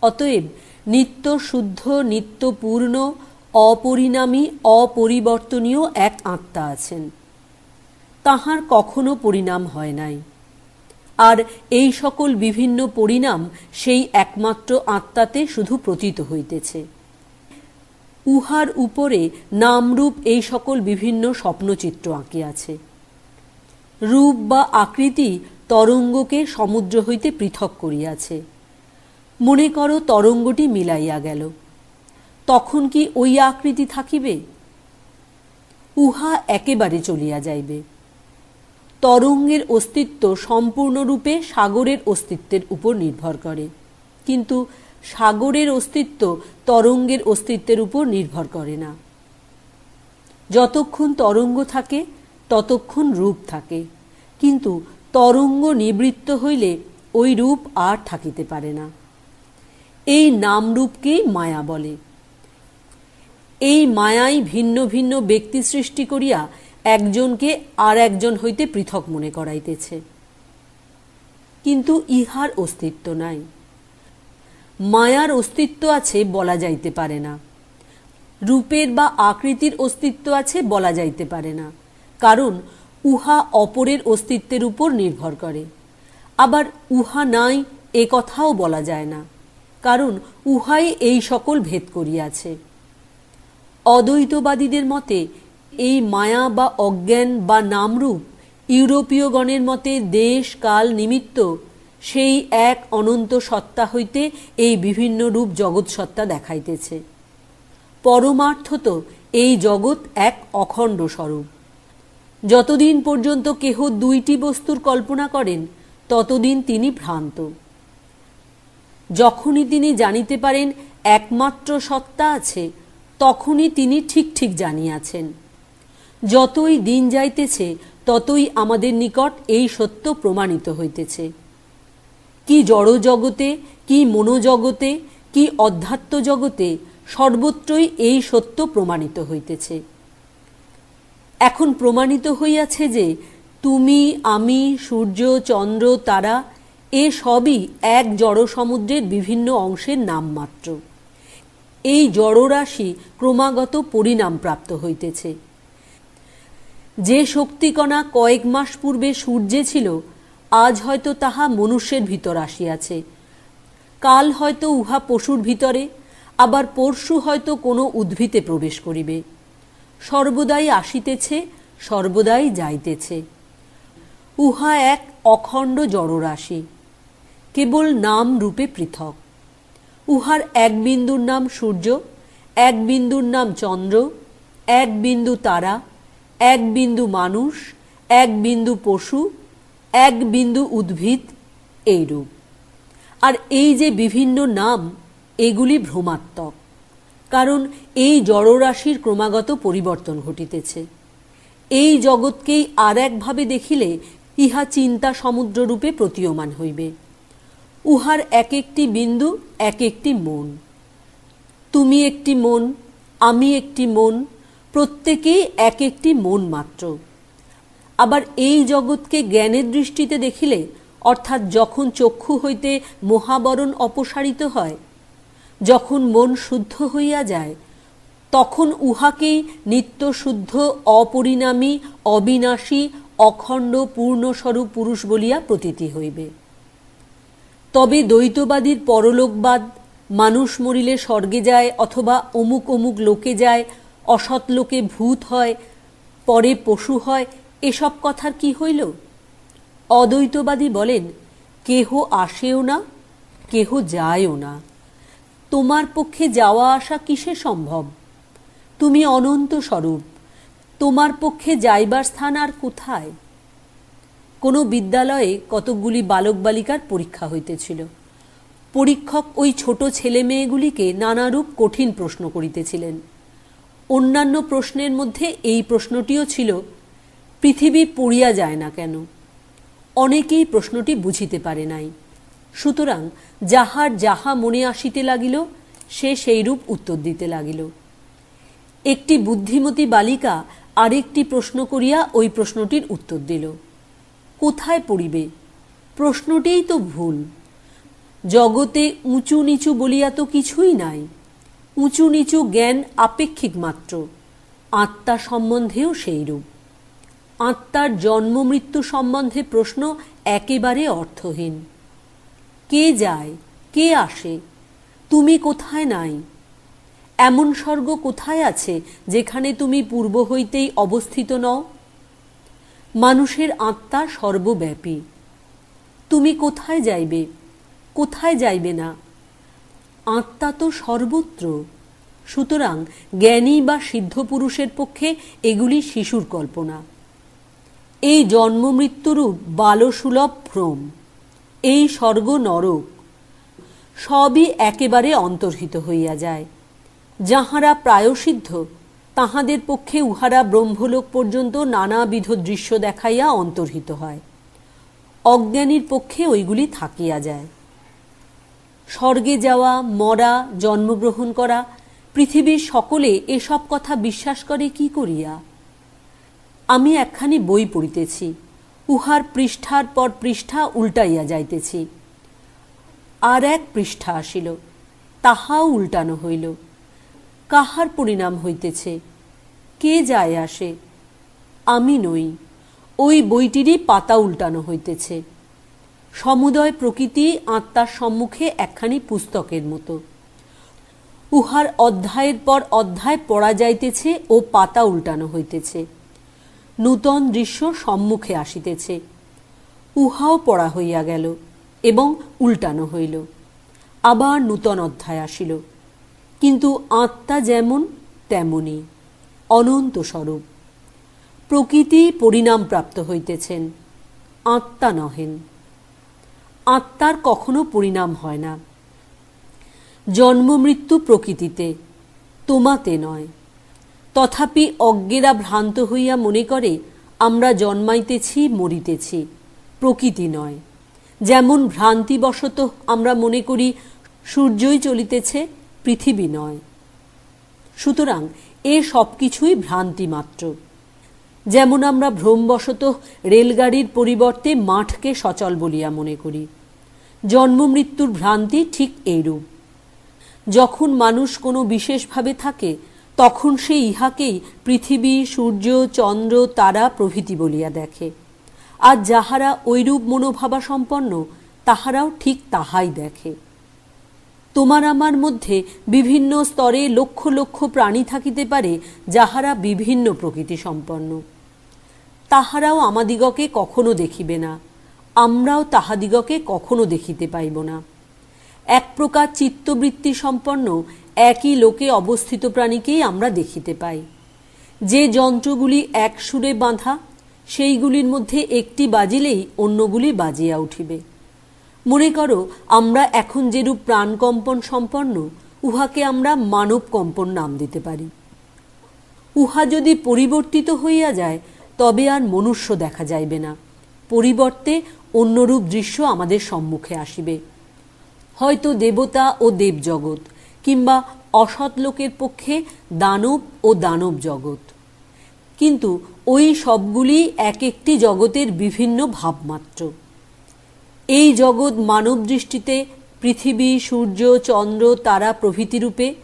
অতএব নিত্য শুদ্ধ, নিত্যপূর্ণ, অপরিণামী, অপরিবর্তনীয় এক আত্মা আছেন। তাহার কখনো পরিণাম হয় নাই। আর এই সকল বিভিন্ন পরিণাম সেই একমাত্র আত্মাতে শুধু প্রতীত হইতেছে। উহার উপরে নামরূপ এই সকল বিভিন্ন স্বপ্নচিত্র আঁকিয়াছে। রূপ বা আকৃতি তরঙ্গকে সমুদ্র হইতে পৃথক করিয়াছে। মনে করো তরঙ্গটি মিলাইয়া গেল, তখন কি ওই আকৃতি থাকিবে? উহা একেবারে চলিয়া যাইবে। তরঙ্গের অস্তিত্ব সম্পূর্ণরূপে সাগরের অস্তিত্বের উপর নির্ভর করে, কিন্তু সাগরের অস্তিত্ব তরঙ্গের অস্তিত্বের উপর নির্ভর করে না। যতক্ষণ তরঙ্গ থাকে ততক্ষণ রূপ থাকে, কিন্তু তরঙ্গ নিবৃত্ত হইলে ওই রূপ আর থাকিতে পারে না। এই নামরূপকেই মায়া বলে। এই মায়াই ভিন্ন ভিন্ন ব্যক্তি সৃষ্টি করিয়া একজনকে আর একজন হইতে পৃথক মনে করাইতেছে, কিন্তু ইহার অস্তিত্ব নাই। মায়ার অস্তিত্ব আছে বলা যাইতে পারে না, রূপের বা আকৃতির অস্তিত্ব আছে বলা যাইতে পারে না, কারণ উহা অপরের অস্তিত্বের উপর নির্ভর করে। আবার উহা নাই এ কথাও বলা যায় না, কারণ উহাই এই সকল ভেদ করিয়াছে। অদ্বৈতবাদীদের মতে এই মায়া বা অজ্ঞান বা নামরূপ ইউরোপীয়গণের মতে দেশ কাল নিমিত্ত সেই এক অনন্ত সত্তা হইতে এই বিভিন্ন রূপ জগৎ সত্তা দেখাইতেছে। পরমার্থত এই জগৎ এক অখণ্ড স্বরূপ। যতদিন পর্যন্ত কেহ দুইটি বস্তুর কল্পনা করেন ততদিন তিনি ভ্রান্ত। যখনই তিনি জানিতে পারেন একমাত্র সত্তা আছে, তখনই তিনি ঠিক ঠিক জানিয়াছেন। যতই দিন যাইতেছে ততই আমাদের নিকট এই সত্য প্রমাণিত হইতেছে। কি জড় জগতে, কি মনোজগতে, কি অধ্যাত্ম জগতে, সর্বত্রই এই সত্য প্রমাণিত হইতেছে। এখন প্রমাণিত হইয়াছে যে তুমি, আমি, সূর্য, চন্দ্র, তারা এ সবই এক জড় সমুদ্রের বিভিন্ন অংশের নাম মাত্র। এই জড়রাশি ক্রমাগত পরিণাম প্রাপ্ত হইতেছে। যে শক্তিকণা কয়েক মাস পূর্বে সূর্যে ছিল, আজ হয়তো তাহা মনুষ্যের ভিতর আসিয়াছে, কাল হয়তো উহা পশুর ভিতরে, আবার পরশু হয়তো কোনো উদ্ভিদে প্রবেশ করিবে। সর্বদাই আসিতেছে, সর্বদাই যাইতেছে। উহা এক অখণ্ড জড়রাশি, কেবল নাম রূপে পৃথক। উহার এক বিন্দুর নাম সূর্য, এক বিন্দুর নাম চন্দ্র, এক বিন্দু তারা, এক বিন্দু মানুষ, এক বিন্দু পশু, এক বিন্দু উদ্ভিদ, এইরূপ। আর এই যে বিভিন্ন নাম, এগুলি ভ্রমাত্মক, কারণ এই জড়রাশির ক্রমাগত পরিবর্তন ঘটিতেছে। এই জগৎকেই আর একভাবে দেখিলে ইহা চিন্তা সমুদ্র রূপে প্রতীয়মান হইবে। উহার এক একটি বিন্দু এক একটি মন। তুমি একটি মন, আমি একটি মন, প্রত্যেকেই এক একটি মন মাত্র। আবার এই জগৎকে জ্ঞানের দৃষ্টিতে দেখিলে, অর্থাৎ যখন চক্ষু হইতে মহাবরণ অপসারিত হয়, যখন মন শুদ্ধ হইয়া যায়, তখন উহাকেই নিত্য শুদ্ধ, অপরিণামী, অবিনাশী, অখণ্ড পূর্ণস্বরূপ পুরুষ বলিয়া প্রতীতি হইবে। তবে দ্বৈতবাদীর পরলোকবাদ, মানুষ মরিলে স্বর্গে যায় অথবা অমুক অমুক লোকে যায়, অসৎ লোকে ভূত হয়, পরে পশু হয়, এসব কথার কি হইল? অদ্বৈতবাদী বলেন, কেহ আসেও না, কেহ যায়ও না। তোমার পক্ষে যাওয়া আসা কিসে সম্ভব? তুমি অনন্ত স্বরূপ, তোমার পক্ষে যাইবার স্থান আর কোথায়? কোনো বিদ্যালয়ে কতকগুলি বালক বালিকার পরীক্ষা হইতেছিল। পরীক্ষক ওই ছোট ছেলে মেয়েগুলিকে নানারূপ কঠিন প্রশ্ন করিতেছিলেন। অন্যান্য প্রশ্নের মধ্যে এই প্রশ্নটিও ছিল, পৃথিবী পড়িয়া যায় না কেন? অনেকেই প্রশ্নটি বুঝিতে পারে নাই। সুতরাং যাহার যাহা মনে আসিতে লাগিল, সে সেইরূপ উত্তর দিতে লাগিল। একটি বুদ্ধিমতী বালিকা আরেকটি প্রশ্ন করিয়া ওই প্রশ্নটির উত্তর দিল। কোথায় পড়িবে? প্রশ্নটিই তো ভুল। জগতে উঁচু নিচু বলিয়া তো কিছুই নাই। উঁচু নিচু জ্ঞান আপেক্ষিক মাত্র, আত্মা সম্বন্ধেও সেইরূপ। আত্মার জন্ম মৃত্যু সম্বন্ধে প্রশ্ন একেবারে অর্থহীন। কে যায়, কে আসে, তুমি কোথায় নাই? এমন স্বর্গ কোথায় আছে যেখানে তুমি পূর্ব হইতেই অবস্থিত নও? মানুষের আত্মা সর্বব্যাপী। তুমি কোথায় যাইবে, কোথায় যাইবে না? আত্মা তো সর্বত্র। সুতরাং জ্ঞানী বা সিদ্ধ পুরুষের পক্ষে এগুলি শিশুর কল্পনা। এই জন্ম মৃত্যুরূপ বালসুলভ ভ্রম, এই স্বর্গ নরক সবই একেবারে অন্তর্হিত হইয়া যায়। যাহারা প্রায়সিদ্ধ তাহাদের পক্ষে উহারা ব্রহ্মলোক পর্যন্ত নানাবিধ দৃশ্য দেখাইয়া অন্তর্হিত হয়। অজ্ঞানীর পক্ষে ওইগুলি থাকিয়া যায়। স্বর্গে যাওয়া, মরা, জন্মগ্রহণ করা, পৃথিবীর সকলে এসব কথা বিশ্বাস করে কি করিয়া? আমি একখানি বই পড়িতেছি, উহার পৃষ্ঠার পর পৃষ্ঠা উল্টাইয়া যাইতেছি। আর এক পৃষ্ঠা আসিল, তাহাও উল্টানো হইল। কাহার পরিণাম হইতেছে? কে যায় আসে? আমি নই, ওই বইটিরই পাতা উল্টানো হইতেছে। সমুদয় প্রকৃতি আত্মার সম্মুখে একখানি পুস্তকের মতো। উহার অধ্যায়ের পর অধ্যায় পড়া যাইতেছে ও পাতা উল্টানো হইতেছে। নূতন দৃশ্য সম্মুখে আসিতেছে, উহাও পড়া হইয়া গেল এবং উল্টানো হইল। আবার নূতন অধ্যায় আসিল। কিন্তু আত্মা যেমন তেমনি অনন্ত স্বরূপ। প্রকৃতি পরিণাম প্রাপ্ত হইতেছেন, আত্মা নহেন। আত্মার কখনো পরিণাম হয় না। জন্ম মৃত্যু প্রকৃতিতে, তোমাতে নয়। তথাপি অজ্ঞেরা ভ্রান্ত হইয়া মনে করে আমরা জন্মাইতেছি, মরিতেছি, প্রকৃতি নয়। যেমন ভ্রান্তিবশত আমরা মনে করি সূর্যই চলিতেছে, পৃথিবী নয়। সুতরাং এ সব কিছুই ভ্রান্তি মাত্র। যেমন আমরা ভ্রমবশত রেলগাড়ির পরিবর্তে মাঠকে সচল বলিয়া মনে করি, জন্ম মৃত্যুর ভ্রান্তি ঠিক এইরূপ। যখন মানুষ কোনো বিশেষভাবে থাকে তখন সে ইহাকেই পৃথিবী, সূর্য, চন্দ্র, তারা প্রভৃতি বলিয়া দেখে। আর যাহারা ঐরূপ মনোভাবা সম্পন্ন তাহারাও ঠিক তাহাই দেখে। তোমার আমার মধ্যে বিভিন্ন স্তরে লক্ষ লক্ষ প্রাণী থাকিতে পারে যাহারা বিভিন্ন প্রকৃতি সম্পন্ন। তাহারাও আমাদিগকে কখনো দেখিবে না, আমরাও তাহাদিগকে কখনো দেখিতে পাইব না। এক প্রকার চিত্তবৃত্তি সম্পন্ন একই লোকে অবস্থিত প্রাণীকেই আমরা দেখিতে পাই। যে যন্ত্রগুলি এক সুরে বাঁধা, সেইগুলির মধ্যে একটি বাজিলেই অন্যগুলি বাজিয়া উঠিবে। মনে করো আমরা এখন যেরূপ প্রাণকম্পন সম্পন্ন, উহাকে আমরা মানব কম্পন নাম দিতে পারি। উহা যদি পরিবর্তিত হইয়া যায় তবে আর মনুষ্য দেখা যাইবে না, পরিবর্তে অন্যরূপ দৃশ্য আমাদের সম্মুখে আসিবে। হয়তো দেবতা ও দেবজগৎ, কিংবা অসৎ লোকের পক্ষে দানব ও দানব জগৎ। কিন্তু ওই সবগুলি এক একটি জগতের বিভিন্ন ভাবমাত্র। এই জগৎ মানব দৃষ্টিতে পৃথিবী, সূর্য, চন্দ্র, তারা প্রভৃতি রূপে,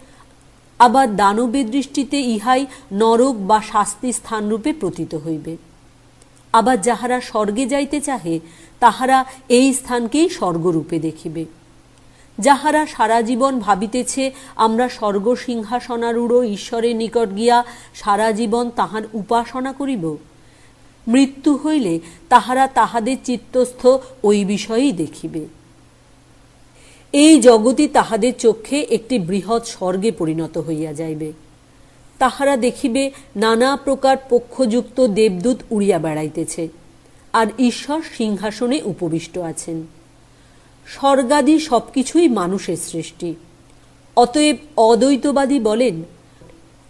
আবার দানবের দৃষ্টিতে ইহাই নরক বা শাস্তি স্থান রূপে প্রতীত হইবে। আবার যাহারা স্বর্গে যাইতে চাহে তাহারা এই স্থানকেই স্বর্গরূপে দেখিবে। যাহারা সারা জীবন ভাবিতেছে আমরা স্বর্গ সিংহাসনারূঢ় ঈশ্বরের নিকট গিয়া সারা জীবন তাহার উপাসনা করিব, মৃত্যু হইলে তাহারা তাহাদের চিত্তস্থ ওই বিষয়েই দেখিবে। এই জগৎই তাহাদের চক্ষে একটি বৃহৎ স্বর্গে পরিণত হইয়া যাইবে। তাহারা দেখিবে নানা প্রকার পক্ষযুক্ত দেবদূত উড়িয়া বেড়াইতেছে, আর ঈশ্বর সিংহাসনে উপবিষ্ট আছেন। স্বর্গাদি সবকিছুই মানুষের সৃষ্টি। অতএব অদ্বৈতবাদী বলেন,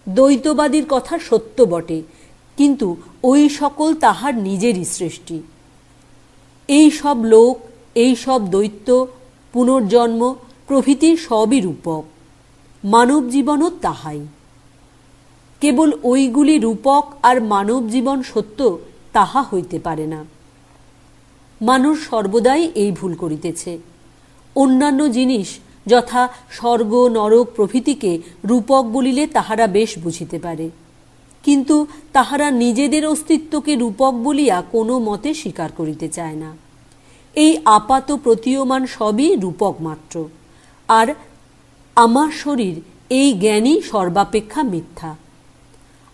দ্বৈতবাদীর কথা সত্য বটে, কিন্তু ওই সকল তাহার নিজেরই সৃষ্টি। এই সব লোক, এই সব দৈত্য, পুনর্জন্ম প্রভৃতি সবই রূপক, মানব জীবনও তাহাই। কেবল ওইগুলি রূপক আর মানব জীবন সত্য তাহা হইতে পারে না। মানুষ সর্বদাই এই ভুল করিতেছে। অন্যান্য জিনিস যথা স্বর্গ নরক প্রভৃতিকে রূপক বলিলে তাহারা বেশ বুঝিতে পারে, কিন্তু তাহারা নিজেদের অস্তিত্বকে রূপক বলিয়া কোনো মতে স্বীকার করিতে চায় না। এই আপাত প্রতীয়মান সবই রূপক মাত্র, আর আমার শরীর এই জ্ঞানই সর্বাপেক্ষা মিথ্যা।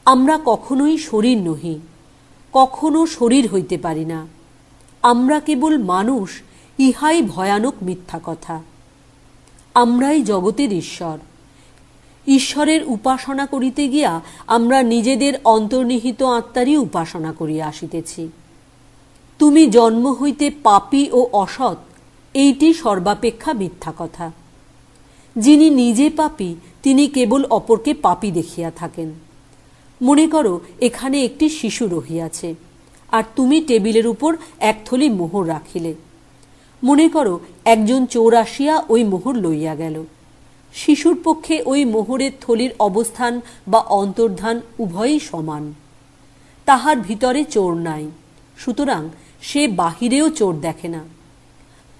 আমরা কখনোই শরীর নহি, কখনো শরীর হইতে পারি না। আমরা কেবল মানুষ, ইহাই ভয়ানক মিথ্যা কথা। আমরাই জগতের ঈশ্বর। ঈশ্বরের উপাসনা করিতে গিয়া আমরা নিজেদের অন্তর্নিহিত আত্মারই উপাসনা করিয়া আসিতেছি। তুমি জন্ম হইতে পাপী ও অসৎ, এইটি সর্বাপেক্ষা মিথ্যা কথা। যিনি নিজে পাপী তিনি কেবল অপরকে পাপী দেখিয়া থাকেন। মনে করো এখানে একটি শিশু রহিয়াছে, আর তুমি টেবিলের উপর এক থলি মোহর রাখিলে। মনে করো একজন চোর আসিয়া ওই মোহর লইয়া গেল। শিশুর পক্ষে ওই মোহরের থলির অবস্থান বা অন্তর্ধান উভয়ই সমান। তাহার ভিতরে চোর নাই, সুতরাং সে বাহিরেও চোর দেখে না।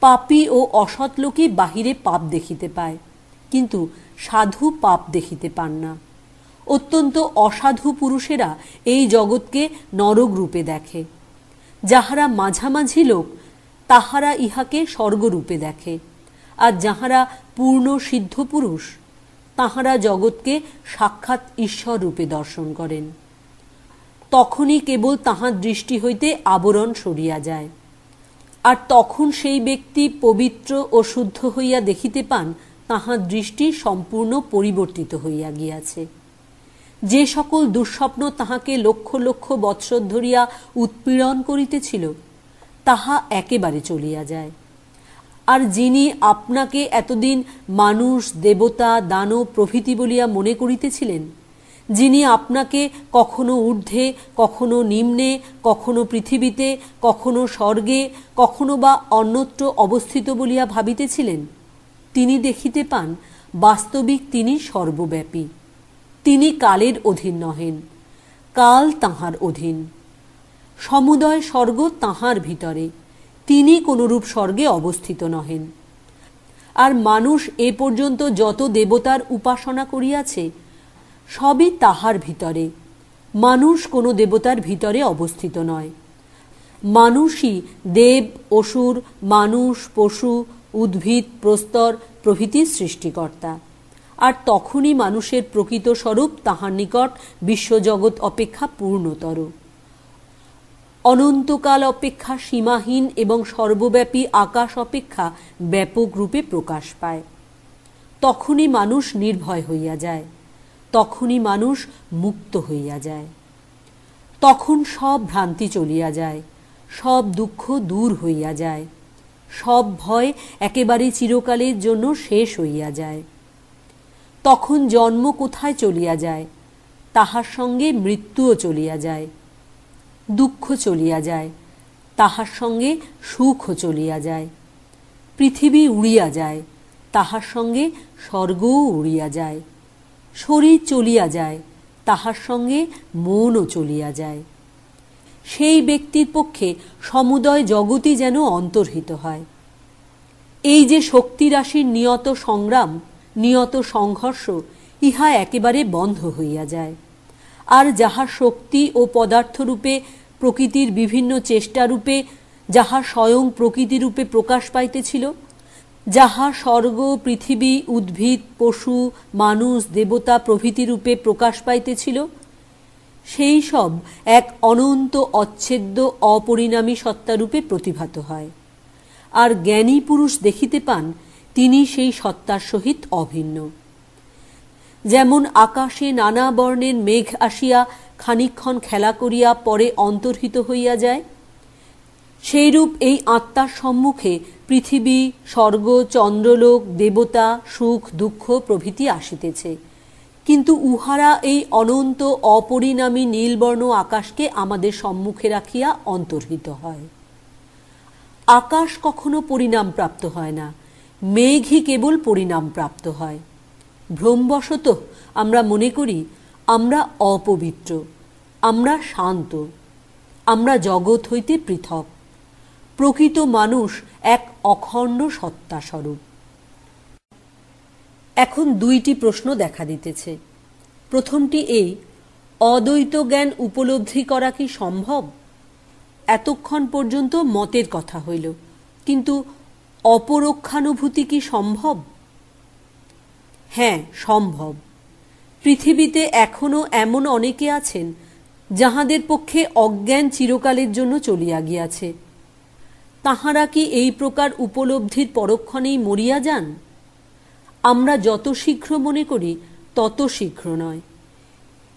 পাপী ও অসৎ লোকই বাহিরে পাপ দেখিতে পায়, কিন্তু সাধু পাপ দেখিতে পান না। অত্যন্ত অসাধু পুরুষেরা এই জগৎকে নরক রূপে দেখে। যাহারা মাঝামাঝি লোক তাহারা ইহাকে স্বর্গরূপে দেখে, আর যাহারা পূর্ণ সিদ্ধ পুরুষ তাহারা জগৎকে সাক্ষাৎ ঈশ্বর রূপে দর্শন করেন। তখনই কেবল তাহার দৃষ্টি হইতে আবরণ সরিয়া যায়, আর তখন সেই ব্যক্তি পবিত্র ও শুদ্ধ হইয়া দেখিতে পান তাহার দৃষ্টি সম্পূর্ণ পরিবর্তিত হইয়া গিয়াছে। যে সকল দুঃস্বপ্ন তাহাকে লক্ষ লক্ষ বৎসর ধরিয়া উৎপীড়ন করিতেছিল তাহা একেবারে চলিয়া যায়। আর যিনি আপনাকে এতদিন মানুষ, দেবতা, দানব প্রভৃতি বলিয়া মনে করিতেছিলেন, যিনি আপনাকে কখনো ঊর্ধ্বে, কখনো নিম্নে, কখনো পৃথিবীতে, কখনো স্বর্গে, কখনো বা অন্যত্র অবস্থিত বলিয়া ভাবিতেছিলেন, তিনি দেখিতে পান বাস্তবিক তিনি সর্বব্যাপী। তিনি কালের অধীন নহেন, কাল তাঁহার অধীন। সমুদয় স্বর্গ তাঁহার ভিতরে, তিনি কোনরূপ স্বর্গে অবস্থিত নহেন। আর মানুষ এ পর্যন্ত যত দেবতার উপাসনা করিয়াছে সবই তাহার ভিতরে। মানুষ কোনো দেবতার ভিতরে অবস্থিত নয়। মানুষই দেব, অসুর, মানুষ, পশু, উদ্ভিদ, প্রস্তর প্রভৃতির সৃষ্টিকর্তা। আর তখনই মানুষের প্রকৃত স্বরূপ তাহার নিকট বিশ্বজগৎ অপেক্ষা পূর্ণতর, অনন্তকাল অপেক্ষা সীমাহীন এবং সর্বব্যাপী আকাশ অপেক্ষা ব্যাপক রূপে প্রকাশ পায়। তখনই মানুষ নির্ভয় হইয়া যায়, তখনই মানুষ মুক্ত হইয়া যায়। তখন সব ভ্রান্তি চলিয়া যায়, সব দুঃখ দূর হইয়া যায়, সব ভয় একেবারে চিরকালের জন্য শেষ হইয়া যায়। তখন জন্ম কোথায় চলিয়া যায়, তাহার সঙ্গে মৃত্যুও চলিয়া যায়। দুঃখ চলিয়া যায়, তাহার সঙ্গে সুখও চলিয়া যায়। পৃথিবী উড়িয়া যায়, তাহার সঙ্গে স্বর্গও উড়িয়া যায়। শরীর চলিয়া যায়, তাহার সঙ্গে মনও চলিয়া যায়। সেই ব্যক্তির পক্ষে সমুদয় জগৎই যেন অন্তর্হিত হয়। এই যে শক্তিরাশির নিয়ত সংগ্রাম, নিয়ত সংঘর্ষ, ইহা একেবারে বন্ধ হইয়া যায়। আর যাহা শক্তি ও পদার্থরূপে প্রকৃতির বিভিন্ন চেষ্টারূপে, যাহা স্বয়ং প্রকৃতিরূপে প্রকাশ পাইতেছিল, যাহা স্বর্গ, পৃথিবী, উদ্ভিদ, পশু, মানুষ, দেবতা প্রভৃতি রূপে প্রকাশ পাইতেছিল, সেই সব এক অনন্ত অচ্ছেদ্য অপরিণামী সত্তারূপে প্রতিভাত হয়। আর জ্ঞানী পুরুষ দেখিতে পান তিনি সেই সত্তার সহিত অভিন্ন। যেমন আকাশে নানা বর্ণের মেঘ আসিয়া খানিকক্ষণ খেলা করিয়া পরে অন্তর্হিত হইয়া যায়, সেইরূপ এই আত্মার সম্মুখে পৃথিবী, স্বর্গ, চন্দ্রলোক, দেবতা, সুখ, দুঃখ প্রভৃতি আসিতেছে, কিন্তু উহারা এই অনন্ত অপরিণামী নীলবর্ণ আকাশকে আমাদের সম্মুখে রাখিয়া অন্তর্হিত হয়। আকাশ কখনো পরিণাম প্রাপ্ত হয় না, মেঘই কেবল পরিণাম প্রাপ্ত হয়। ভ্রমবশত আমরা মনে করি আমরা অপবিত্র, আমরা শান্ত, আমরা জগৎ হইতে পৃথক। প্রকৃত মানুষ এক অখণ্ড সত্তা স্বরূপ। এখন দুইটি প্রশ্ন দেখা দিতেছে। প্রথমটি এই, অদ্বৈত জ্ঞান উপলব্ধি করা কি সম্ভব? এতক্ষণ পর্যন্ত মতের কথা হইল, কিন্তু অপরোক্ষানুভূতি কি সম্ভব? হ্যাঁ, সম্ভব। পৃথিবীতে এখনো এমন অনেকে আছেন যাহাদের পক্ষে অজ্ঞান চিরকালের জন্য চলিয়া গিয়াছে। তাহারা কি এই প্রকার উপলব্ধির পরক্ষণেই মরিয়া যান? আমরা যত শীঘ্র মনে করি তত শীঘ্র নয়।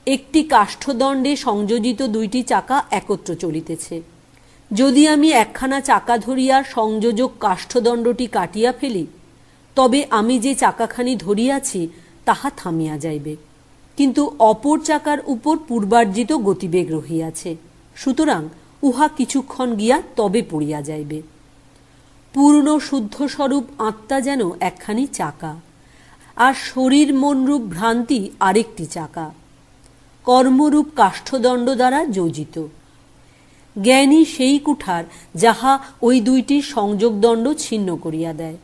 একটি কাষ্ঠদণ্ডে সংযোজিত দুইটি চাকা একত্র চলিতেছে। যদি আমি একখানা চাকা ধরিয়া সংযোজক কাষ্ঠদণ্ডটি কাটিয়া ফেলি, তবে আমি যে চাকাখানি ধরিয়াছি তাহা থামিয়া যাইবে, কিন্তু অপর চাকার উপর পূর্বার্জিত গতিবেগ রহিয়াছে, সুতরাং উহা কিছুক্ষণ গিয়া তবে পড়িয়া যাইবে। পূর্ণ শুদ্ধস্বরূপ আত্মা যেন একখানি চাকা, আর শরীর মনরূপ ভ্রান্তি আরেকটি চাকা, কর্মরূপ কাষ্ঠদণ্ড দ্বারা যোজিত। জ্ঞানী সেই কুঠার যাহা ওই দুইটির সংযোগদণ্ড ছিন্ন করিয়া দেয়।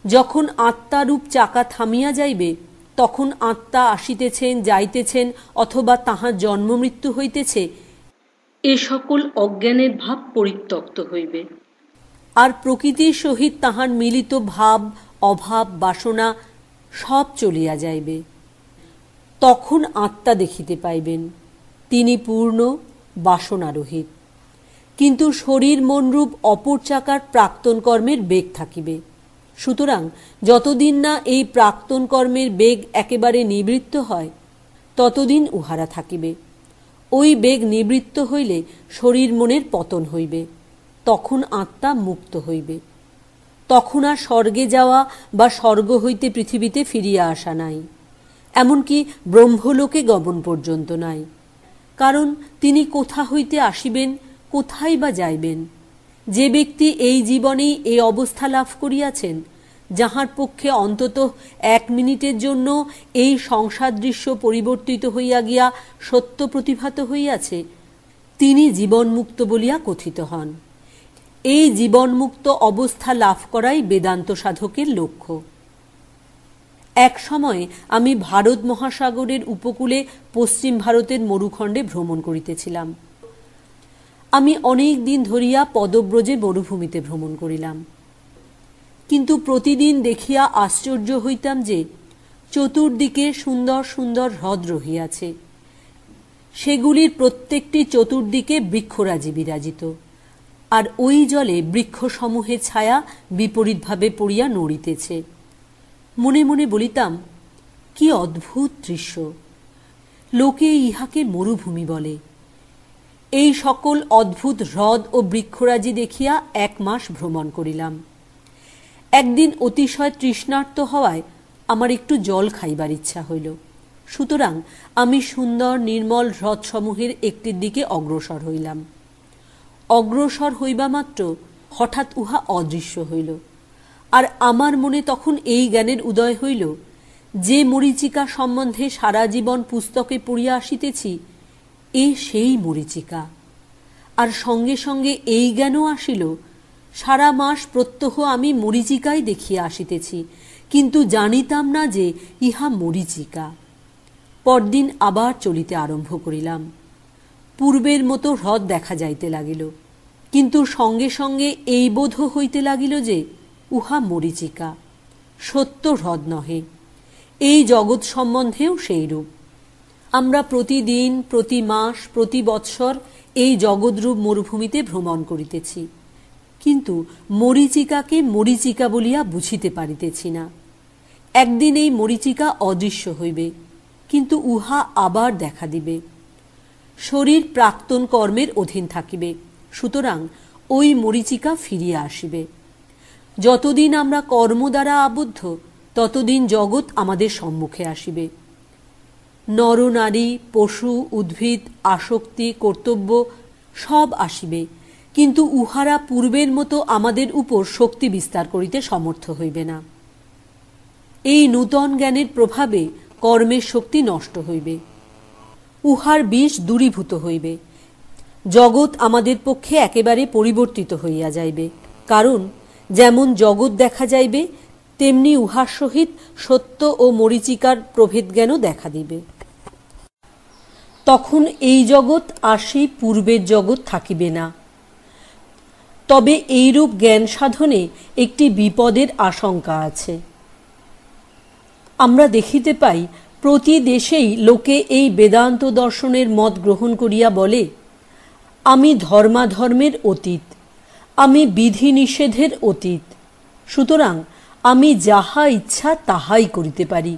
যখন আত্মারূপ চাকা থামিয়া যাইবে, তখন আত্মা আসিতেছেন, যাইতেছেন, অথবা তাহার জন্ম মৃত্যু হইতেছে, এ সকল অজ্ঞানের ভাব পরিত্যক্ত হইবে, আর প্রকৃতির সহিত তাহার মিলিত ভাব, অভাব, বাসনা সব চলিয়া যাইবে। তখন আত্মা দেখিতে পাইবেন তিনি পূর্ণ বাসনারহিত, কিন্তু শরীর মনরূপ অপর চাকার প্রাক্তন কর্মের বেগ থাকিবে। সুতরাং যতদিন না এই প্রাক্তন কর্মের বেগ একেবারে নিবৃত্ত হয়, ততদিন উহারা থাকিবে। ওই বেগ নিবৃত্ত হইলে শরীর মনের পতন হইবে, তখন আত্মা মুক্ত হইবে। তখন আর স্বর্গে যাওয়া বা স্বর্গ হইতে পৃথিবীতে ফিরিয়া আসা নাই, এমনকি ব্রহ্মলোকে গমন পর্যন্ত নাই। কারণ তিনি কোথা হইতে আসিবেন, কোথায় বা যাইবেন? যে ব্যক্তি এই জীবনেই এই অবস্থা লাভ করিয়াছেন, যাহার পক্ষে অন্তত 1 মিনিটের জন্য এই সংসার দৃশ্য পরিবর্তিত হইয়া গিয়া সত্য প্রতিভাত হইয়াছে, তিনি জীবনমুক্ত বলিয়া কথিত হন। এই জীবনমুক্ত অবস্থা লাভ করাই বেদান্ত সাধকের লক্ষ্য। এক সময়ে আমি ভারত মহাসাগরের উপকূলে পশ্চিম ভারতের মরুখণ্ডে ভ্রমণ করিতেছিলাম। আমি অনেক দিন ধরিয়া পদব্রজে মরুভূমিতে ভ্রমণ করিলাম, কিন্তু প্রতিদিন দেখিয়া আশ্চর্য হইতাম যে চতুর্দিকে সুন্দর সুন্দর হ্রদ রহিয়াছে। সেগুলির প্রত্যেকটি চতুর্দিকে বৃক্ষরাজি বিরাজিত, আর ওই জলে বৃক্ষসমূহের ছায়া বিপরীতভাবে পড়িয়া নড়িতেছে। মনে মনে বলিতাম, কি অদ্ভুত দৃশ্য! লোকে ইহাকে মরুভূমি বলে। এই সকল অদ্ভুত হ্রদ ও বৃক্ষরাজি দেখিয়া 1 মাস ভ্রমণ করিলাম। একদিন অতিশয় তৃষ্ণার্ত হওয়ায় আমার একটু জল খাইবার ইচ্ছা হইল। সুতরাং আমি সুন্দর নির্মল হ্রদসমূহের একটির দিকে অগ্রসর হইলাম। অগ্রসর হইবা মাত্র হঠাৎ উহা অদৃশ্য হইল, আর আমার মনে তখন এই জ্ঞানের উদয় হইল, যে মরীচিকা সম্বন্ধে সারা জীবন পুস্তকে পড়িয়া আসিতেছি, এ সেই মরীচিকা। আর সঙ্গে সঙ্গে এই জ্ঞানও আসিল, সারা মাস প্রত্যহ আমি মরীচিকাই দেখিয়া আসিতেছি, কিন্তু জানিতাম না যে ইহা মরীচিকা। পরদিন আবার চলিতে আরম্ভ করিলাম। পূর্বের মতো হ্রদ দেখা যাইতে লাগিল, কিন্তু সঙ্গে সঙ্গে এই বোধ হইতে লাগিল যে উহা মরীচিকা, সত্য হ্রদ নহে। এই জগৎ সম্বন্ধেও সেইরূপ। আমরা প্রতিদিন, প্রতি মাস, প্রতি বৎসর এই জগৎরূপ মরুভূমিতে ভ্রমণ করিতেছি, কিন্তু মরীচিকাকে মরীচিকা বলিয়া বুঝিতে পারিতেছি না। একদিন এই মরীচিকা অদৃশ্য হইবে, কিন্তু উহা আবার দেখা দিবে। শরীর প্রাক্তন কর্মের অধীন থাকিবে, সুতরাং ওই মরীচিকা ফিরিয়া আসিবে। যতদিন আমরা কর্ম দ্বারা আবদ্ধ, ততদিন জগৎ আমাদের সম্মুখে আসিবে। নরনারী, পশু, উদ্ভিদ, আসক্তি, কর্তব্য সব আসিবে, কিন্তু উহারা পূর্বের মতো আমাদের উপর শক্তি বিস্তার করিতে সমর্থ হইবে না। এই নূতন জ্ঞানের প্রভাবে কর্মের শক্তি নষ্ট হইবে, উহার বিষ দূরীভূত হইবে। জগৎ আমাদের পক্ষে একেবারে পরিবর্তিত হইয়া যাইবে, কারণ যেমন জগৎ দেখা যাইবে, তেমনি উহার সহিত সত্য ও মরীচিকার প্রভেদ জ্ঞানও দেখা দিবে। তখন এই জগৎ আর সেই পূর্বের জগৎ থাকিবে না। তবে এইরূপ জ্ঞান সাধনে একটি বিপদের আশঙ্কা আছে। আমরা দেখিতে পাই প্রতি দেশেই লোকে এই বেদান্ত দর্শনের মত গ্রহণ করিয়া বলে, আমি ধর্মাধর্মের অতীত, আমি বিধি নিষেধের অতীত, সুতরাং আমি যাহা ইচ্ছা তাহাই করিতে পারি।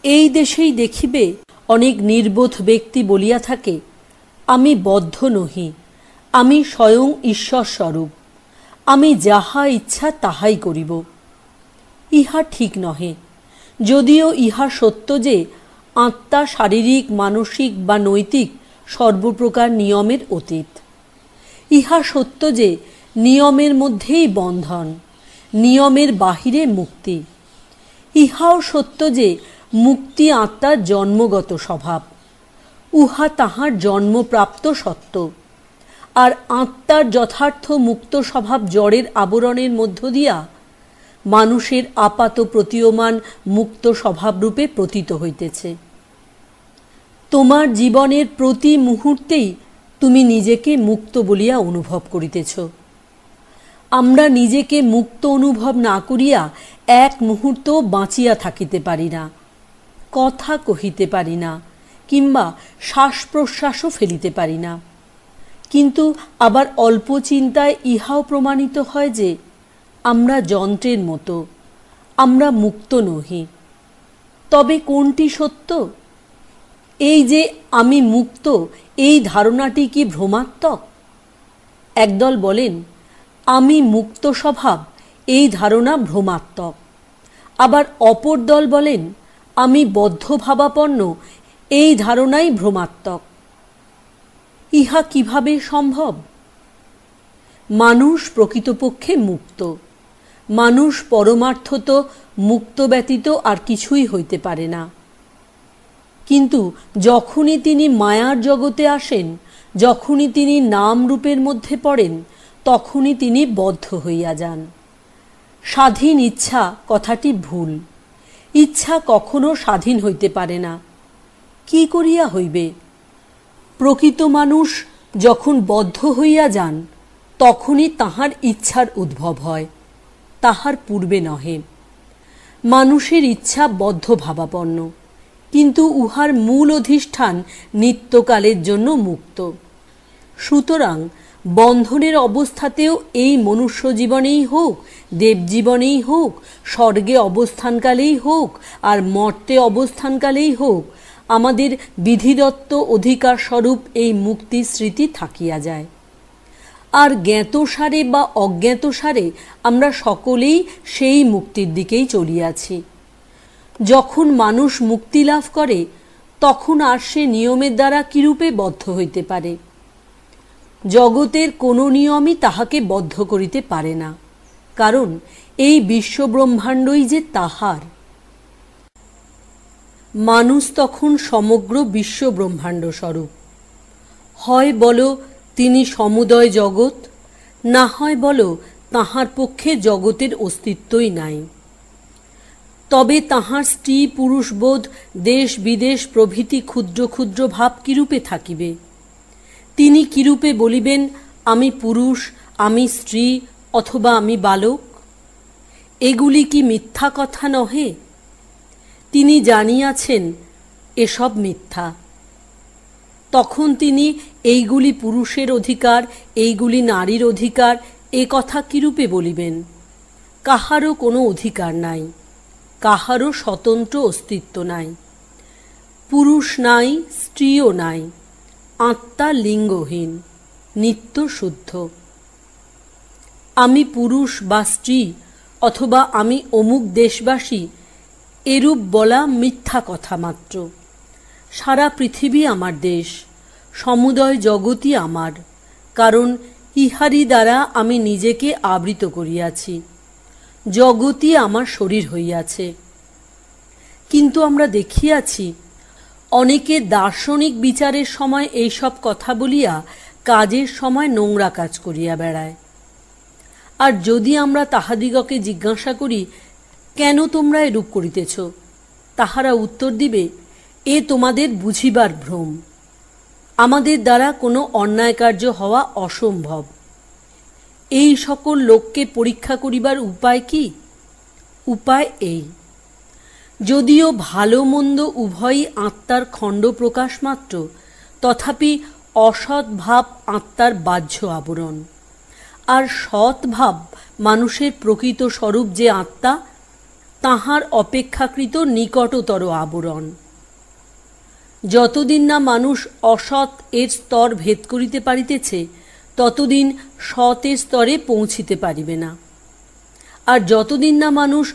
এই দেশেই দেখিবে অনেক নির্বোধ ব্যক্তি বলিয়া থাকে, আমি বদ্ধ নহি, আমি স্বয়ং ঈশ্বর স্বরূপ, আমি যাহা ইচ্ছা তাহাই করিব। ইহা ঠিক নহে, যদিও ইহা সত্য যে আত্মা শারীরিক, মানসিক বা নৈতিক সর্বপ্রকার নিয়মের অতীত। ইহা সত্য যে নিয়মের মধ্যেই বন্ধন, নিয়মের বাহিরে মুক্তি। ইহাও সত্য যে মুক্তি আত্মার জন্মগত স্বভাব, উহা তাহার জন্মপ্রাপ্ত সত্য। আর আত্মার যথার্থ মুক্ত স্বভাব জড়ের আবরণের মধ্য দিয়া মানুষের আপাত প্রতীয়মান মুক্ত স্বভাবরূপে প্রতীত হইতেছে। তোমার জীবনের প্রতি মুহূর্তেই তুমি নিজেকে মুক্ত বলিয়া অনুভব করিতেছ। আমরা নিজেকে মুক্ত অনুভব না করিয়া এক মুহূর্ত বাঁচিয়া থাকিতে পারি না, কথা কহিতে পারি না, কিংবা শ্বাস প্রশ্বাসও ফেলিতে পারি না। কিন্তু আবার অল্প চিন্তায় ইহাও প্রমাণিত হয় যে আমরা যন্ত্রের মতো, আমরা মুক্ত নহি। তবে কোনটি সত্য? এই যে আমি মুক্ত, এই ধারণাটি কি ভ্রমাত্মক? একদল বলেন আমি মুক্ত স্বভাব, এই ধারণা ভ্রমাত্মক। আবার অপর দল বলেন আমি বদ্ধভাবাপন্ন, এই ধারণাই ভ্রমাত্মক। ইহা কিভাবে সম্ভব? মানুষ প্রকৃতপক্ষে মুক্ত। মানুষ পরমার্থত মুক্ত ব্যতীত আর কিছুই হইতে পারে না। কিন্তু যখনই তিনি মায়ার জগতে আসেন, যখনই তিনি নাম রূপের মধ্যে পড়েন, তখনই তিনি বদ্ধ হইয়া যান। স্বাধীন ইচ্ছা কথাটি ভুল। ইচ্ছা কখনো স্বাধীন হইতে পারে না। কি করিয়া হইবে? প্রকৃত মানুষ যখন বদ্ধ হইয়া যান, তখনই তাহার ইচ্ছার উদ্ভব হয়, তাহার পূর্বে নহে। মানুষের ইচ্ছা বদ্ধ ভাবাপন্ন, কিন্তু উহার মূল অধিষ্ঠান নিত্যকালের জন্য মুক্ত। সুতরাং বন্ধনের অবস্থাতেও এই মনুষ্য জীবনেই হোক, দেবজীবনেই হোক, স্বর্গে অবস্থানকালেই হোক, আর মর্তে অবস্থানকালেই হোক, আমাদের বিধিদত্ত অধিকার স্বরূপ এই মুক্তি স্মৃতি থাকিয়া যায়। আর জ্ঞাতসারে বা অজ্ঞাতসারে আমরা সকলেই সেই মুক্তির দিকেই চলিয়াছি। যখন মানুষ মুক্তি লাভ করে, তখন আর সে নিয়মের দ্বারা কিরূপে বদ্ধ হইতে পারে? জগতের কোনো নিয়মই তাহাকে বদ্ধ করিতে পারে না, কারণ এই বিশ্বব্রহ্মাণ্ডই যে তাহার। মানুষ তখন সমগ্র বিশ্বব্রহ্মাণ্ড স্বরূপ। হয় বলো তিনি সমুদয় জগৎ, না হয় বলো তাহার পক্ষে জগতের অস্তিত্বই নাই। তবে তাহার স্ত্রী পুরুষবোধ, দেশ বিদেশ প্রভৃতি ক্ষুদ্র ক্ষুদ্র ভাব কিরূপে থাকিবে? তিনি কিরূপে বলিবেন আমি পুরুষ, আমি স্ত্রী, অথবা আমি বালক? এগুলি কি মিথ্যা কথা নহে? তিনি জানিয়াছেন এসব মিথ্যা। তখন তিনি এইগুলি পুরুষের অধিকার, এইগুলি নারীর অধিকার, এ কথা কিরূপে বলিবেন? কাহারও কোনো অধিকার নাই, কাহারও স্বতন্ত্র অস্তিত্ব নাই। পুরুষ নাই, স্ত্রীও নাই, আত্মা লিঙ্গহীন, নিত্য শুদ্ধ। আমি পুরুষ বা স্ত্রী, অথবা আমি অমুক দেশবাসী, এরূপ বলা মিথ্যা কথা মাত্র। সারা পৃথিবী আমার দেশ, সমুদয় জগৎই আমার, কারণ ইহারি দ্বারা আমি নিজেকে আবৃত করিয়াছি। জগৎই আমার শরীর হইয়াছে। কিন্তু আমরা দেখিয়াছি অনেকে দার্শনিক বিচারের সময় এইসব কথা বলিয়া কাজের সময় নোংরা কাজ করিয়া বেড়ায়। আর যদি আমরা তাহাদিগকে জিজ্ঞাসা করি কেন তোমরা এরূপ করিতেছ? তাহারা উত্তর দিবে, এ তোমাদের বুঝিবার ভ্রম। আমাদের দ্বারা কোনো অন্যায় কার্য হওয়া অসম্ভব। এই সকল লোককে পরীক্ষা করিবার উপায় কি? উপায় এই, যদিও ভালো মন্দ উভয়ই আত্মার খণ্ড প্রকাশ মাত্র, তথাপি অসৎ ভাব আত্মার বাহ্য আবরণ, আর সৎ ভাব মানুষের প্রকৃত স্বরূপ যে আত্মা, তাহার অপেক্ষাকৃত নিকটতর আবরণ। যতদিন না মানুষ অসৎ এর স্তর ভেদ করিতে পারিতেছে, ততদিন সতের স্তরে পৌঁছিতে পারিবে না। আর যতদিন না মানুষ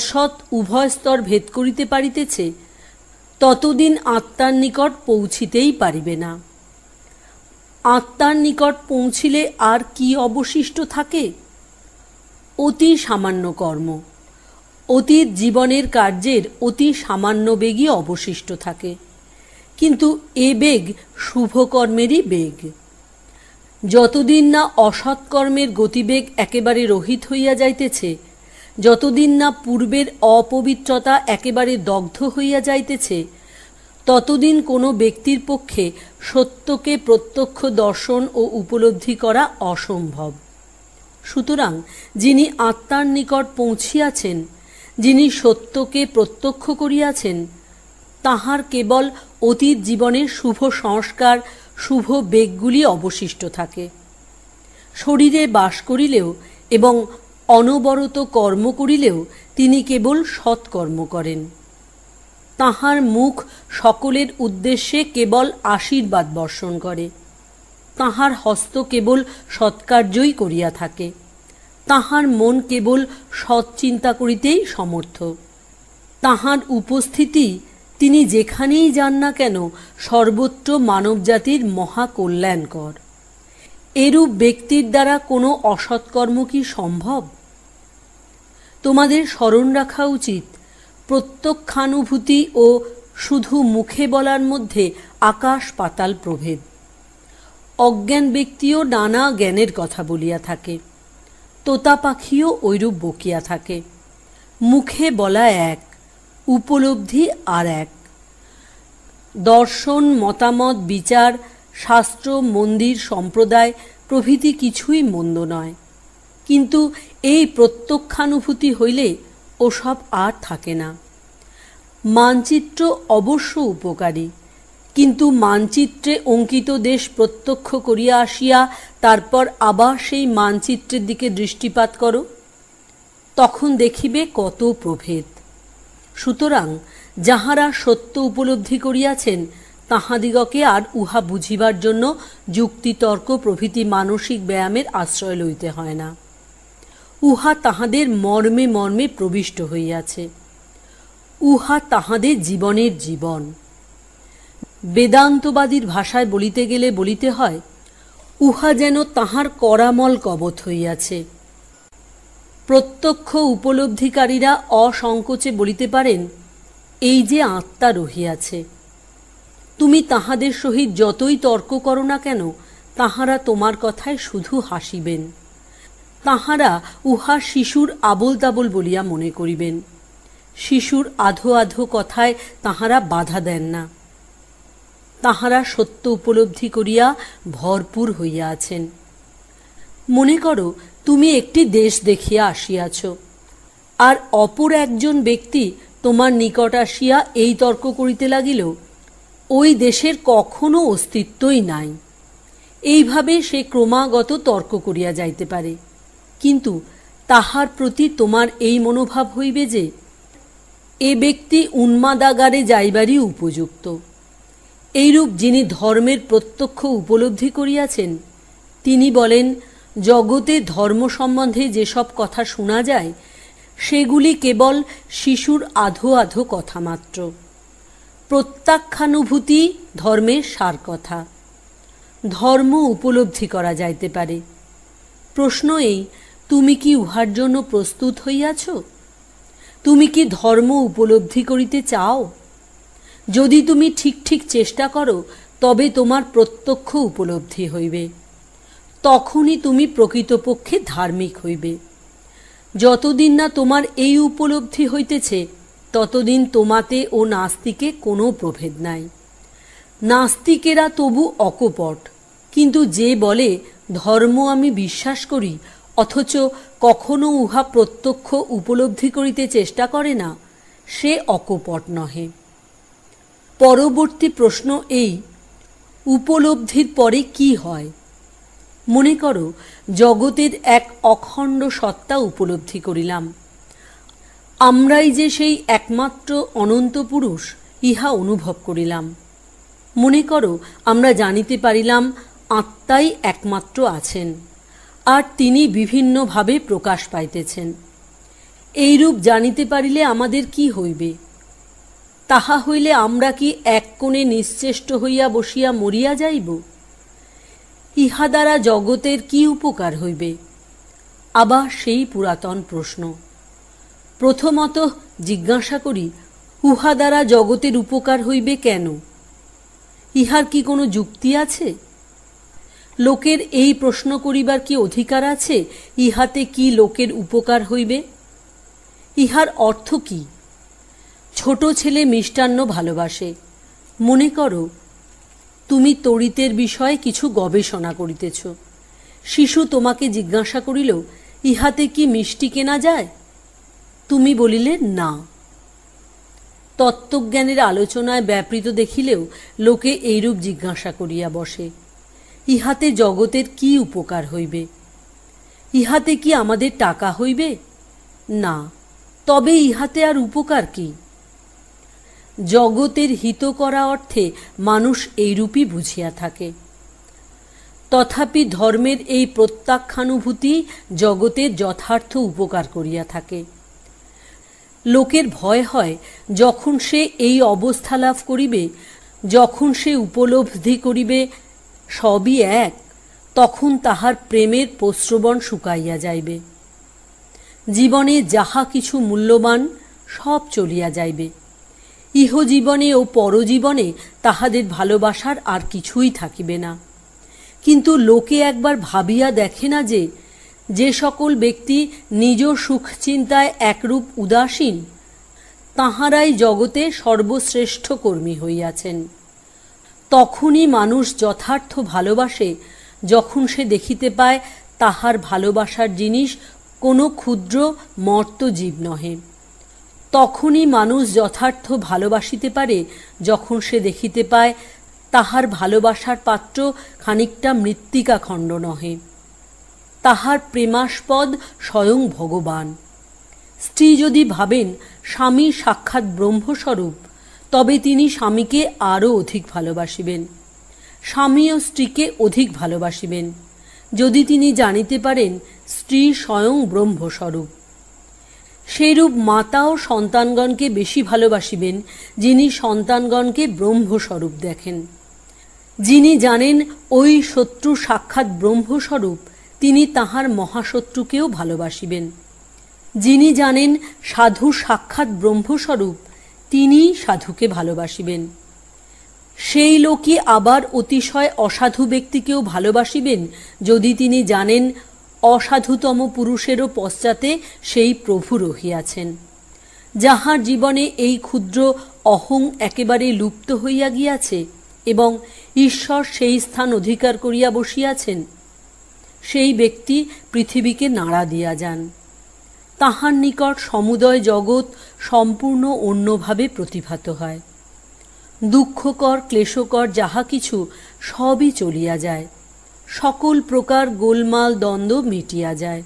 সৎ উভয় স্তর ভেদ করিতে পারিতেছে, ততদিন আত্মার নিকট পৌঁছিতেই পারিবে না। আত্মার নিকট পৌঁছিলে আর কি অবশিষ্ট থাকে? অতি সামান্য কর্ম, অতীত জীবনের কার্যের অতি সামান্য বেগই অবশিষ্ট থাকে। কিন্তু এ বেগ শুভকর্মেরই বেগ। যতদিন না অসৎকর্মের গতিবেগ একেবারে রহিত হইয়া যাইতেছে, যতদিন না পূর্বের অপবিত্রতা একেবারে দগ্ধ হইয়া যাইতেছে, ততদিন কোনো ব্যক্তির পক্ষে সত্যকে প্রত্যক্ষ দর্শন ও উপলব্ধি করা অসম্ভব। সুতরাং যিনি আত্মার নিকট পৌঁছিয়াছেন, যিনি সত্যকে প্রত্যক্ষ করিয়াছেন, তাহার কেবল অতীত জীবনের শুভ সংস্কার, শুভ বেগগুলি অবশিষ্ট থাকে। শরীরে বাস করিলেও এবং অনবরত কর্ম করিলেও তিনি কেবল সৎকর্ম করেন। তাহার মুখ সকলের উদ্দেশ্যে কেবল আশীর্বাদ বর্ষণ করে। তাহার হস্ত কেবল সৎকার্যই করিয়া থাকে। তাহার মন কেবল সৎ চিন্তা করিতেই সমর্থ। তাহার উপস্থিতি তিনি যেখানেই যান না কেন সর্বত্র মানবজাতির মহাকল্যাণকর। এরূপ ব্যক্তির দ্বারা কোনো অসৎকর্ম কি সম্ভব? তোমাদের স্মরণ রাখা উচিত, প্রত্যক্ষানুভূতি ও শুধু মুখে বলার মধ্যে আকাশ পাতাল প্রভেদ। অজ্ঞান ব্যক্তিও নানা জ্ঞানের কথা বলিয়া থাকে, তোতা পাখিও ঐরূপ বকিয়া থাকে। মুখে বলা এক, উপলব্ধি আর এক। দর্শন, মতামত, বিচার, শাস্ত্র, মন্দির, সম্প্রদায় প্রভৃতি কিছুই মন্দ নয়, কিন্তু এই প্রত্যক্ষানুভূতি হইলে ওসব আর থাকে না। মানচিত্র অবশ্য উপকারী, কিন্তু মানচিত্রে অঙ্কিত দেশ প্রত্যক্ষ করিয়া আসিয়া তারপর আবার সেই মানচিত্রের দিকে দৃষ্টিপাত করো, তখন দেখিবে কত প্রভেদ। সুতরাং যাহারা সত্য উপলব্ধি করিয়াছেন, তাহাদিগকে আর উহা বুঝিবার জন্য যুক্তিতর্ক প্রভৃতি মানসিক ব্যায়ামের আশ্রয় লইতে হয় না। উহা তাহাদের মর্মে মর্মে প্রবিষ্ট হইয়াছে। উহা তাহাদের জীবনের জীবন। বেদান্তবাদীর ভাষায় বলিতে গেলে বলিতে হয়, উহা যেন তাহার করামল কবচ হইয়াছে। প্রত্যক্ষ উপলব্ধিকারীরা অসংকোচে বলিতে পারেন, এই যে আত্মা রহিয়াছে। তুমি তাহাদের সহিত যতই তর্ক করো না কেন, তাহারা তোমার কথায় শুধু হাসিবেন। তাহারা উহা শিশুর আবোল তাবোল বলিয়া মনে করিবেন। শিশুর আধো আধো কথায় তাহারা বাধা দেন না। তাহারা সত্য উপলব্ধি করিয়া ভরপুর হইয়া আছেন। মনে করো তুমি একটি দেশ দেখিয়া আসিয়াছ, আর অপর একজন ব্যক্তি তোমার নিকট আসিয়া এই তর্ক করিতে লাগিল, ওই দেশের কখনো অস্তিত্বই নাই। এইভাবে সে ক্রমাগত তর্ক করিয়া যাইতে পারে, কিন্তু তাহার প্রতি তোমার এই মনোভাব হইবে যে এ ব্যক্তি উন্মাদাগারে যাইবারই উপযুক্ত। এইরূপ যিনি ধর্মের প্রত্যক্ষ উপলব্ধি করিয়াছেন, তিনি বলেন, জগতে ধর্ম সম্বন্ধে যেসব কথা শোনা যায়, সেগুলি কেবল শিশুর আধো আধো কথা মাত্র। প্রত্যক্ষানুভূতি ধর্মের সার কথা। ধর্ম উপলব্ধি করা যাইতে পারে। প্রশ্ন এই, তুমি কি উহার জন্য প্রস্তুত হইয়াছ? তুমি কি ধর্ম উপলব্ধি করিতে চাও? যদি তুমি ঠিক ঠিক চেষ্টা করো, তবে তোমার প্রত্যক্ষ উপলব্ধি হইবে। তখনই তুমি প্রকৃতপক্ষে ধার্মিক হইবে। যতদিন না তোমার এই উপলব্ধি হইতেছে ততদিন তোমাতে ও নাস্তিকে কোনো প্রভেদ নাই। নাস্তিকেরা তবু অকপট, কিন্তু যে বলে ধর্ম আমি বিশ্বাস করি অথচ কখনো উহা প্রত্যক্ষ উপলব্ধি করিতে চেষ্টা করে না, সে অকপট নহে। পরবর্তী প্রশ্ন এই, উপলব্ধির পরে কি হয়? মনে করো জগতের এক অখণ্ড সত্তা উপলব্ধি করিলাম। আমরাই যে সেই একমাত্র অনন্ত পুরুষ, ইহা অনুভব করিলাম। মনে করো আমরা জানিতে পারিলাম আত্মাই একমাত্র আছেন, আর তিনি বিভিন্নভাবে প্রকাশ পাইতেছেন। এইরূপ জানিতে পারিলে আমাদের কি হইবে? তাহা হইলে আমরা কি এক কোণে নিশ্চেষ্ট হইয়া বসিয়া মরিয়া যাইব? ইহা দ্বারা জগতের কি উপকার হইবে? আবার সেই পুরাতন প্রশ্ন। প্রথমত জিজ্ঞাসা করি, উহা দ্বারা জগতের উপকার হইবে কেন? ইহার কি কোনো যুক্তি আছে? লোকের এই প্রশ্ন করিবার কি অধিকার আছে ইহাতে কি লোকের উপকার হইবে? ইহার অর্থ কি? ছোট ছেলে মিষ্টান্ন ভালোবাসে। মনে করো তুমি তড়িতের বিষয়ে কিছু গবেষণা করিতেছ। শিশু তোমাকে জিজ্ঞাসা করিল, ইহাতে কি মিষ্টি কেনা যায়? তুমি বলিলে না। তত্ত্বজ্ঞানের আলোচনায় ব্যাপৃত দেখিলেও লোকে এইরূপ জিজ্ঞাসা করিয়া বসে, ইহাতে জগতের কি উপকার হইবে? ইহাতে কি আমাদের টাকা হইবে? না, তবে ইহাতে আর উপকার কি? জগতের হিত করা অর্থে মানুষ এইরূপই বুঝিয়া থাকে। তথাপি ধর্মের এই প্রত্যাখ্যানুভূতি জগতের যথার্থ উপকার করিয়া থাকে। লোকের ভয় হয় যখন সে এই অবস্থা লাভ করিবে, যখন সে উপলব্ধি করিবে সবই এক, তখন তাহার প্রেমের প্রস্রবণ শুকাইয়া যাইবে। জীবনে যাহা কিছু মূল্যবান সব চলিয়া যাইবে। ইহজীবনে ও পরজীবনে তাহাদের ভালোবাসার আর কিছুই থাকিবে না। কিন্তু লোকে একবার ভাবিয়া দেখে না যে, যে সকল ব্যক্তি নিজ সুখ চিন্তায় একরূপ উদাসীন, তাহারাই জগতে সর্বশ্রেষ্ঠ কর্মী হইয়াছেন। তখনই মানুষ যথার্থ ভালোবাসে যখন সে দেখিতে পায় তাহার ভালোবাসার জিনিস কোনো ক্ষুদ্র মর্ত জীব নহে। তখনই মানুষ যথার্থ ভালোবাসিতে পারে যখন সে দেখিতে পায় তাহার ভালোবাসার পাত্র খানিকটা মৃত্তিকা খণ্ড নহে, তাহার প্রেমাস্পদ স্বয়ং ভগবান। স্ত্রী যদি ভাবেন স্বামী সাক্ষাৎ ব্রহ্মস্বরূপ, তবে তিনি স্বামীকে আরও অধিক ভালোবাসিবেন, স্বামীও স্ত্রীকে অধিক ভালোবাসিবেন, যদি তিনি জানিতে পারেন স্ত্রী স্বয়ং ব্রহ্মস্বরূপ। সেইরূপ মাতাও সন্তানগণকে বেশি ভালোবাসিবেন যিনি সন্তানগণকে ব্রহ্মস্বরূপ দেখেন। যিনি জানেন ওই শত্রু সাক্ষাৎ ব্রহ্মস্বরূপ, তিনি তাহার মহাশত্রুকেও ভালোবাসিবেন। যিনি জানেন সাধু সাক্ষাৎ ব্রহ্মস্বরূপ, তিনি সাধুকে ভালোবাসিবেন। সেই লোকই আবার অতিশয় অসাধু ব্যক্তিকেও ভালোবাসিবেন যদি তিনি জানেন অসাধুতম পুরুষেরও পশ্চাতে সেই প্রভু রহিয়াছেন। যাহার জীবনে এই ক্ষুদ্র অহং একেবারে লুপ্ত হইয়া গিয়াছে এবং ঈশ্বর সেই স্থান অধিকার করিয়া বসিয়াছেন, সেই ব্যক্তি পৃথিবীকে নাড়া দিয়া যান। তাহার নিকট সমুদয় জগৎ সম্পূর্ণ অন্যভাবে প্রতিভাত হয়। দুঃখকর ক্লেশকর যাহা কিছু সবই চলিয়া যায়, সকল প্রকার গোলমাল দ্বন্দ্ব মিটিয়া যায়।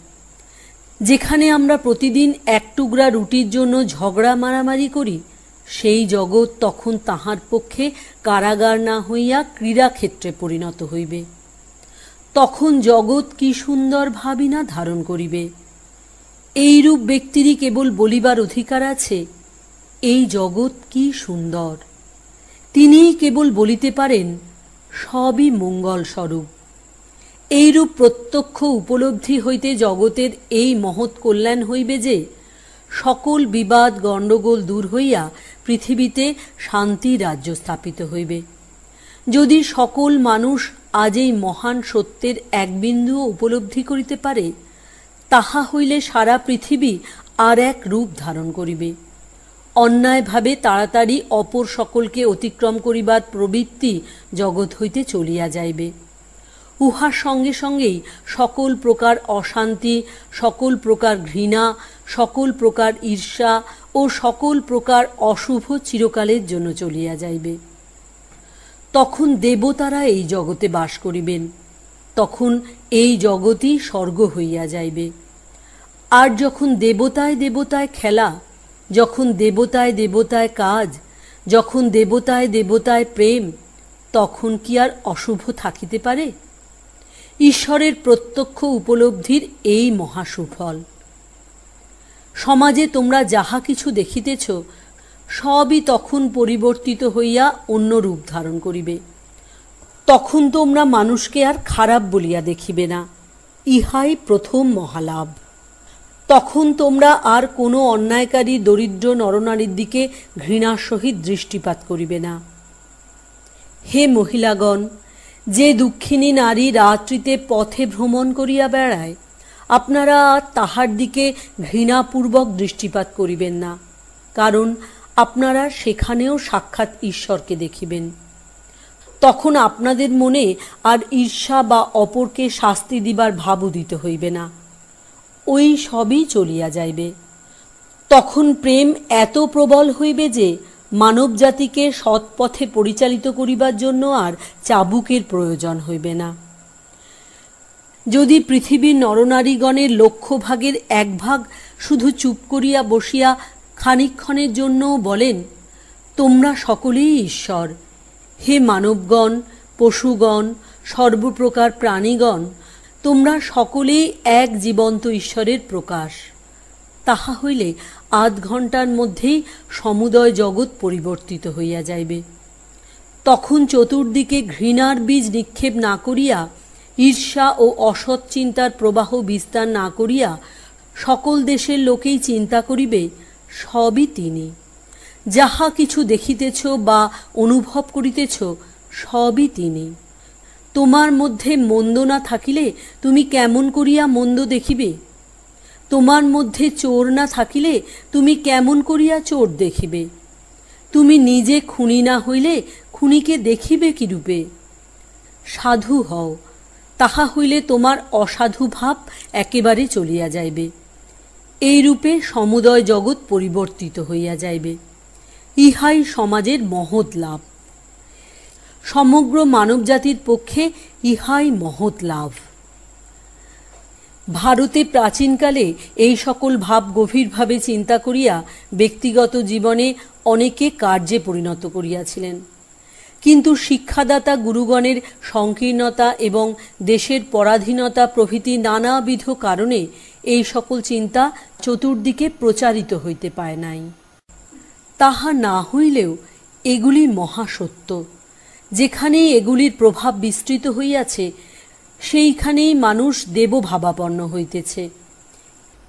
যেখানে আমরা প্রতিদিন এক টুকরা রুটির জন্য ঝগড়া মারামারি করি, সেই জগৎ তখন তাহার পক্ষে কারাগার না হইয়া ক্রীড়াক্ষেত্রে পরিণত হইবে। তখন জগৎ কি সুন্দর ভাবি না ধারণ করিবে। এইরূপ ব্যক্তিরই কেবল বলিবার অধিকার আছে, এই জগৎ কি সুন্দর। তিনিই কেবল বলিতে পারেন সবই মঙ্গল স্বরূপ। এইরূপ প্রত্যক্ষ উপলব্ধি হইতে জগতের এই মহৎ কল্যাণ হইবে যে সকল বিবাদ গণ্ডগোল দূর হইয়া পৃথিবীতে শান্তি রাজ্য স্থাপিত হইবে। যদি সকল মানুষ আজ এই মহান সত্যের এক বিন্দুও উপলব্ধি করিতে পারে, তাহা হইলে সারা পৃথিবী আর এক রূপ ধারণ করিবে। অন্যায়ভাবে তাড়াতাড়ি অপর সকলকে অতিক্রম করিবার প্রবৃত্তি জগৎ হইতে চলিয়া যাইবে। উহার সঙ্গে সঙ্গেই সকল প্রকার অশান্তি, সকল প্রকার ঘৃণা, সকল প্রকার ঈর্ষা ও সকল প্রকার অশুভ চিরকালের জন্য চলিয়া যাইবে। তখন দেবতারা এই জগতে বাস করিবেন। তখন এই জগৎই স্বর্গ হইয়া যাইবে। আর যখন দেবতায় দেবতায় খেলা, যখন দেবতায় দেবতায় কাজ, যখন দেবতায় দেবতায় প্রেম, তখন কি আর অশুভ থাকিতে পারে? ঈশ্বরের প্রত্যক্ষ উপলব্ধির এই মহাসুফল। সমাজে তোমরা যাহা কিছু দেখিতেছ, সবই তখন পরিবর্তিত হইয়া অন্য রূপ ধারণ করিবে। তখন তোমরা মানুষকে আর খারাপ বলিয়া দেখিবে না, ইহাই প্রথম মহালাভ। তখন তোমরা আর কোনো অন্যায়কারী দরিদ্র নরনারীর দিকে ঘৃণার সহিত দৃষ্টিপাত করিবে না। হে মহিলাগণ, যে দুঃখিনী নারী রাত্রিতে পথে ভ্রমণ করিয়া বেড়ায়, আপনারা তাহার দিকে ঘৃণাপূর্বক দৃষ্টিপাত করিবেন না, কারণ আপনারা সেখানেও সাক্ষাৎ ঈশ্বরকে দেখিবেন। তখন আপনাদের মনে আর ঈর্ষা বা অপরকে শাস্তি দিবার ভাব উদিত হইবে না, ওই সবই চলিয়া যাইবে। তখন প্রেম এত প্রবল হইবে যে মানব জাতিকে সৎ পথে পরিচালিত করিবার জন্য আর চাবুকের প্রয়োজন হইবে না। যদি পৃথিবীর নরনারীগণের লক্ষ ভাগের এক ভাগ শুধু চুপ করিয়া বসিয়া খানিকক্ষণের জন্যও বলেন, তোমরা সকলেই ঈশ্বর, হে মানবগণ, পশুগণ, সর্বপ্রকার প্রাণীগণ, তোমরা সকলেই এক জীবন্ত ঈশ্বরের প্রকাশ, তাহা হইলে আধ ঘণ্টার মধ্যেই সমুদয় জগৎ পরিবর্তিত হইয়া যাইবে। তখন চতুর্দিকে ঘৃণার বীজ নিক্ষেপ না করিয়া, ঈর্ষা ও অসৎ চিন্তার প্রবাহ বিস্তার না করিয়া সকল দেশের লোকেই চিন্তা করিবে, সবই তিনি। যাহা কিছু দেখিতেছ বা অনুভব করিতেছ, সবই তিনি। তোমার মধ্যে মন্দ না থাকিলে তুমি কেমন করিয়া মন্দ দেখিবে? তোমার মধ্যে চোর না থাকিলে তুমি কেমন করিয়া চোর দেখিবে? তুমি নিজে খুনি না হইলে খুনিকে দেখিবে কিরূপে? সাধু হও, তাহা হইলে তোমার অসাধু ভাব একেবারে চলিয়া যাইবে। এই রূপে সমুদয় জগৎ পরিবর্তিত হইয়া যাইবে। ইহাই সমাজের মহৎ লাভ। সমগ্র মানবজাতির পক্ষে ইহাই মহৎ লাভ। ভারতে প্রাচীনকালে এই সকল ভাব গভীরভাবে চিন্তা করিয়া ব্যক্তিগত জীবনে অনেকে কার্যে পরিণত করিয়াছিলেন। কিন্তু শিক্ষাদাতা গুরুগণের সংকীর্ণতা এবং দেশের পরাধীনতা প্রভৃতি নানাবিধ কারণে এই সকল চিন্তা চতুর্দিকে প্রচারিত হইতে পায় নাই। তাহা না হইলেও এগুলি মহাসত্য। যেখানেই এগুলির প্রভাব বিস্তৃত হইয়াছে, সেইখানেই মানুষ দেবভাবাপন্ন হইতেছে।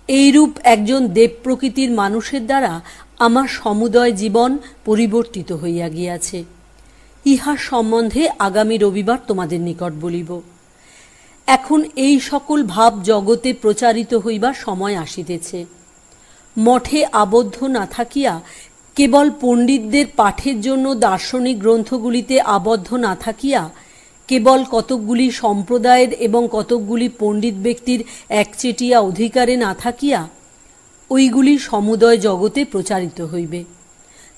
এইরূপ একজন দেব প্রকৃতির মানুষের দ্বারা আমার সমুদয় জীবন পরিবর্তিত হইয়া গিয়াছে। ইহার সম্বন্ধে আগামী রবিবার তোমাদের নিকট বলিব। এখন এই সকল ভাব জগতে প্রচারিত হইবার সময় আসিতেছে। মঠে আবদ্ধ না থাকিয়া, কেবল পণ্ডিতদের পাঠের জন্য দার্শনিক গ্রন্থগুলিতে আবদ্ধ না থাকিয়া, কেবল কতকগুলি সম্প্রদায়ের এবং কতকগুলি পণ্ডিত ব্যক্তির একচেটিয়া অধিকারে না থাকিয়া ওইগুলি সমুদয় জগতে প্রচারিত হইবে,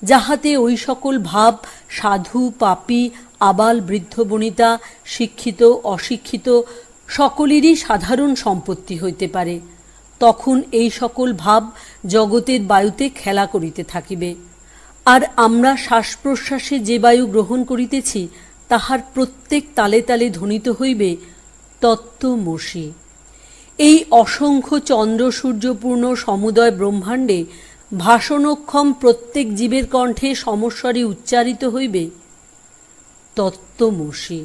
যাহাতে ওই সকল ভাব সাধু, পাপী, আবাল, বৃদ্ধ, বনিতা, শিক্ষিত, অশিক্ষিত সকলেরই সাধারণ সম্পত্তি হইতে পারে। তখন এই সকল ভাব জগতের বায়ুতে খেলা করিতে থাকিবে। আর আমরা শ্বাস প্রশ্বাসে যে বায়ু গ্রহণ করিতেছি, তাহার প্রত্যেক তালে তালে ধ্বনিত হইবে তত্ত্বমসি। এই অসংখ্য চন্দ্র সূর্যপূর্ণ সমুদয় ব্রহ্মাণ্ডে ভাষণক্ষম প্রত্যেক জীবের কণ্ঠে সমস্বরে উচ্চারিত হইবে তত্ত্বমসি।